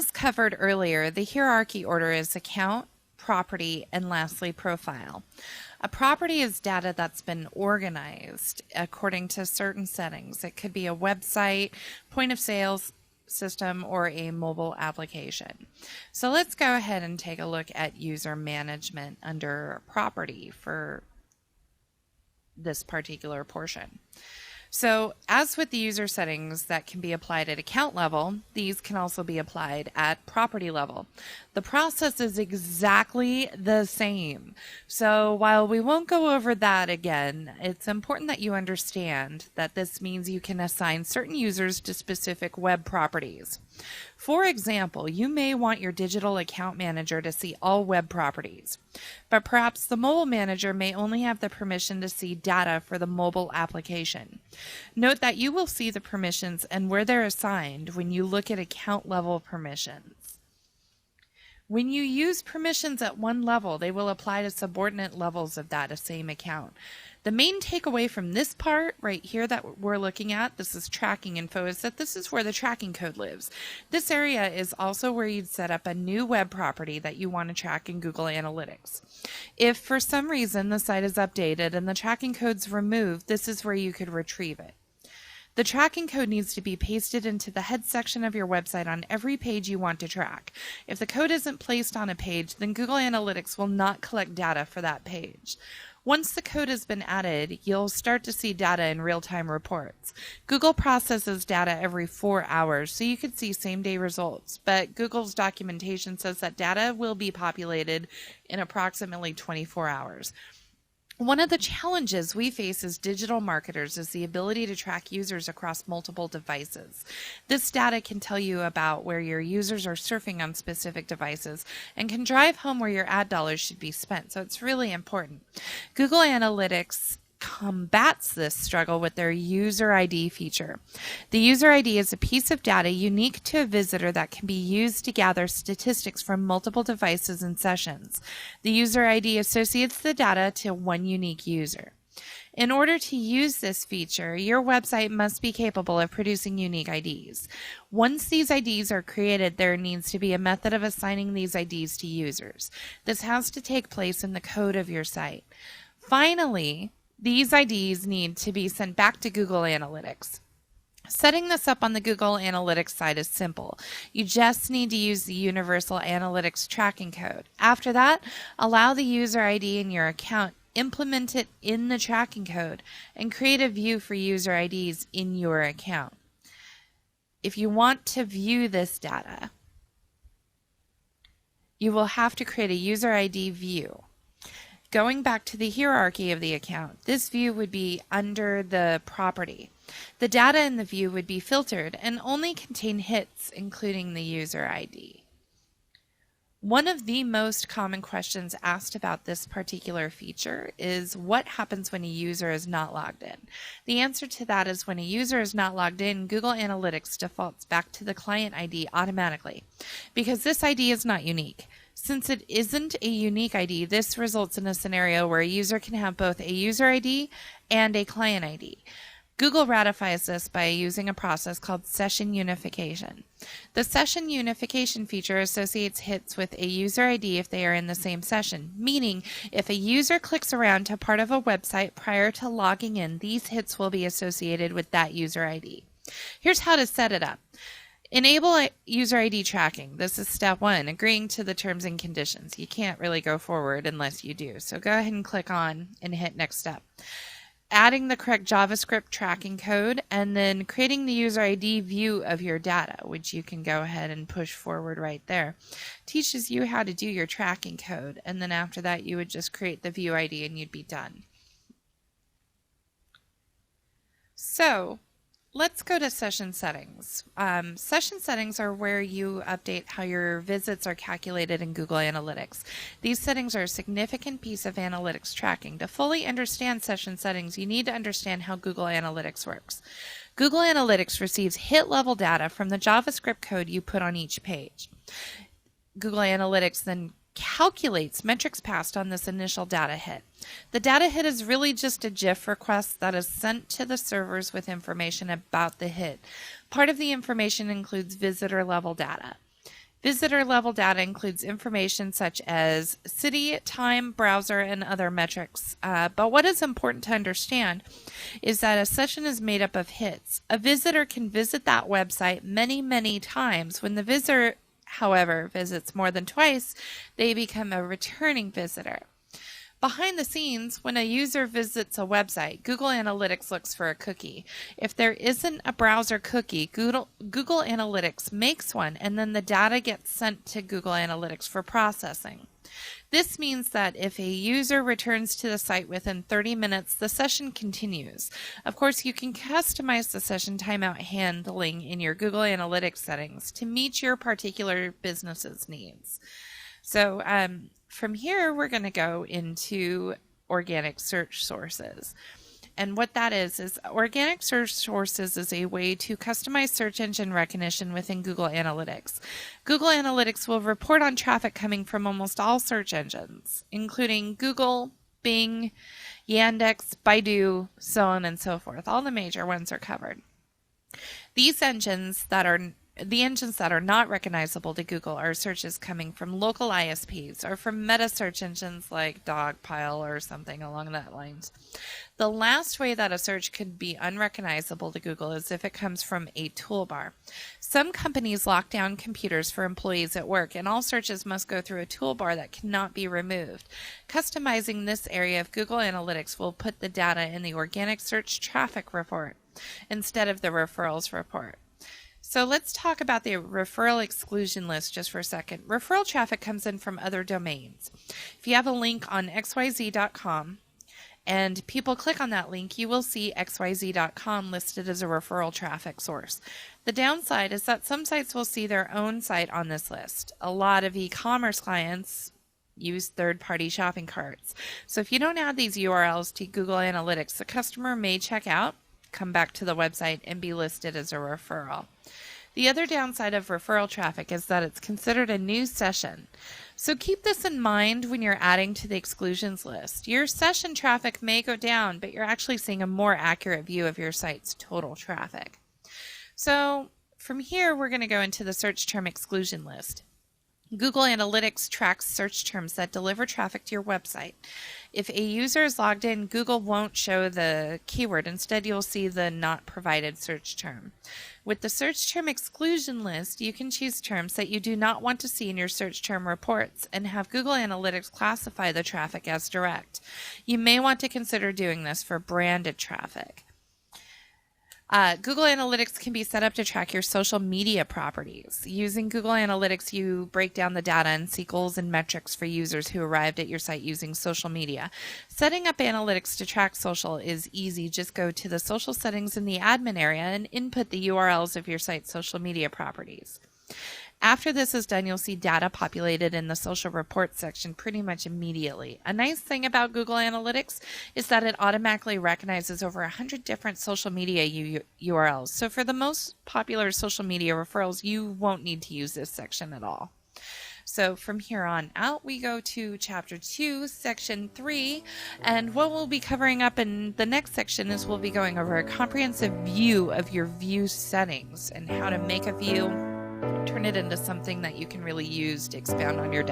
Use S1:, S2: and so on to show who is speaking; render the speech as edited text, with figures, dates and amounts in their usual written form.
S1: As covered earlier, the hierarchy order is account, property, and lastly, profile. A property is data that's been organized according to certain settings. It could be a website, point of sales system, or a mobile application. So let's go ahead and take a look at user management under property for this particular portion. So as with the user settings that can be applied at account level, these can also be applied at property level. The process is exactly the same. So while we won't go over that again, it's important that you understand that this means you can assign certain users to specific web properties. For example, you may want your digital account manager to see all web properties, but perhaps the mobile manager may only have the permission to see data for the mobile application. Note that you will see the permissions and where they're assigned when you look at account level permissions. When you use permissions at one level, they will apply to subordinate levels of that same account. The main takeaway from this part right here that we're looking at, this is tracking info, is that this is where the tracking code lives. This area is also where you'd set up a new web property that you want to track in Google Analytics. If for some reason the site is updated and the tracking code's removed, this is where you could retrieve it. The tracking code needs to be pasted into the head section of your website on every page you want to track. If the code isn't placed on a page, then Google Analytics will not collect data for that page. Once the code has been added, you'll start to see data in real-time reports. Google processes data every 4 hours, so you could see same-day results, but Google's documentation says that data will be populated in approximately 24 hours. One of the challenges we face as digital marketers is the ability to track users across multiple devices. This data can tell you about where your users are surfing on specific devices and can drive home where your ad dollars should be spent, so it's really important. Google Analytics combats this struggle with their user ID feature. The user ID is a piece of data unique to a visitor that can be used to gather statistics from multiple devices and sessions. The user ID associates the data to one unique user. In order to use this feature, your website must be capable of producing unique IDs. Once these IDs are created, there needs to be a method of assigning these IDs to users. This has to take place in the code of your site. Finally, these IDs need to be sent back to Google Analytics. Setting this up on the Google Analytics side is simple. You just need to use the Universal Analytics tracking code. After that, allow the user ID in your account, implement it in the tracking code, and create a view for user IDs in your account. If you want to view this data, you will have to create a user ID view. Going back to the hierarchy of the account, this view would be under the property. The data in the view would be filtered and only contain hits, including the user ID. One of the most common questions asked about this particular feature is what happens when a user is not logged in? The answer to that is when a user is not logged in, Google Analytics defaults back to the client ID automatically because this ID is not unique. Since it isn't a unique ID, this results in a scenario where a user can have both a user ID and a client ID. Google ratifies this by using a process called session unification. The session unification feature associates hits with a user ID if they are in the same session, meaning if a user clicks around to part of a website prior to logging in, these hits will be associated with that user ID. Here's how to set it up. Enable user ID tracking. This is step 1, agreeing to the terms and conditions. You can't really go forward unless you do. So go ahead and click on and hit next step. Adding the correct JavaScript tracking code and then creating the user ID view of your data, which you can go ahead and push forward right there. Teaches you how to do your tracking code, and then after that you would just create the view ID and you'd be done. So let's go to session settings. Session settings are where you update how your visits are calculated in Google Analytics. These settings are a significant piece of analytics tracking. To fully understand session settings, you need to understand how Google Analytics works. Google Analytics receives hit-level data from the JavaScript code you put on each page. Google Analytics then calculates metrics passed on this initial data hit. The data hit is really just a GIF request that is sent to the servers with information about the hit. Part of the information includes visitor level data. Visitor level data includes information such as city, time, browser, and other metrics. But what is important to understand is that a session is made up of hits. A visitor can visit that website many, many times. When the visitor, however, visits more than twice, they become a returning visitor. Behind the scenes, when a user visits a website, Google Analytics looks for a cookie. If there isn't a browser cookie, Google Analytics makes one, and then the data gets sent to Google Analytics for processing. This means that if a user returns to the site within 30 minutes, the session continues. Of course, you can customize the session timeout handling in your Google Analytics settings to meet your particular business's needs. So, from here, we're going to go into organic search sources. And what that is organic search sources is a way to customize search engine recognition within Google Analytics. Google Analytics will report on traffic coming from almost all search engines, including Google, Bing, Yandex, Baidu, so on and so forth. All the major ones are covered. The engines that are not recognizable to Google are searches coming from local ISPs or from meta search engines like Dogpile or something along that lines. The last way that a search could be unrecognizable to Google is if it comes from a toolbar. Some companies lock down computers for employees at work, and all searches must go through a toolbar that cannot be removed. Customizing this area of Google Analytics will put the data in the organic search traffic report instead of the referrals report. So let's talk about the referral exclusion list just for a second. Referral traffic comes in from other domains. If you have a link on xyz.com and people click on that link, you will see xyz.com listed as a referral traffic source. The downside is that some sites will see their own site on this list. A lot of e-commerce clients use third-party shopping carts. So if you don't add these URLs to Google Analytics, the customer may check out, come back to the website, and be listed as a referral. The other downside of referral traffic is that it's considered a new session. So keep this in mind when you're adding to the exclusions list. Your session traffic may go down, but you're actually seeing a more accurate view of your site's total traffic. So from here, we're going to go into the search term exclusion list. Google Analytics tracks search terms that deliver traffic to your website. If a user is logged in, Google won't show the keyword. Instead, you'll see the not provided search term. With the search term exclusion list, you can choose terms that you do not want to see in your search term reports and have Google Analytics classify the traffic as direct. You may want to consider doing this for branded traffic. Google Analytics can be set up to track your social media properties. Using Google Analytics, you break down the data and see goals and metrics for users who arrived at your site using social media. Setting up analytics to track social is easy. Just go to the social settings in the admin area and input the URLs of your site's social media properties. After this is done, you'll see data populated in the social reports section pretty much immediately. A nice thing about Google Analytics is that it automatically recognizes over 100 different social media URLs. So for the most popular social media referrals, you won't need to use this section at all. So from here on out, we go to Chapter 2, Section 3, and what we'll be covering up in the next section is we'll be going over a comprehensive view of your view settings and how to make a view, turn it into something that you can really use to expound on your data.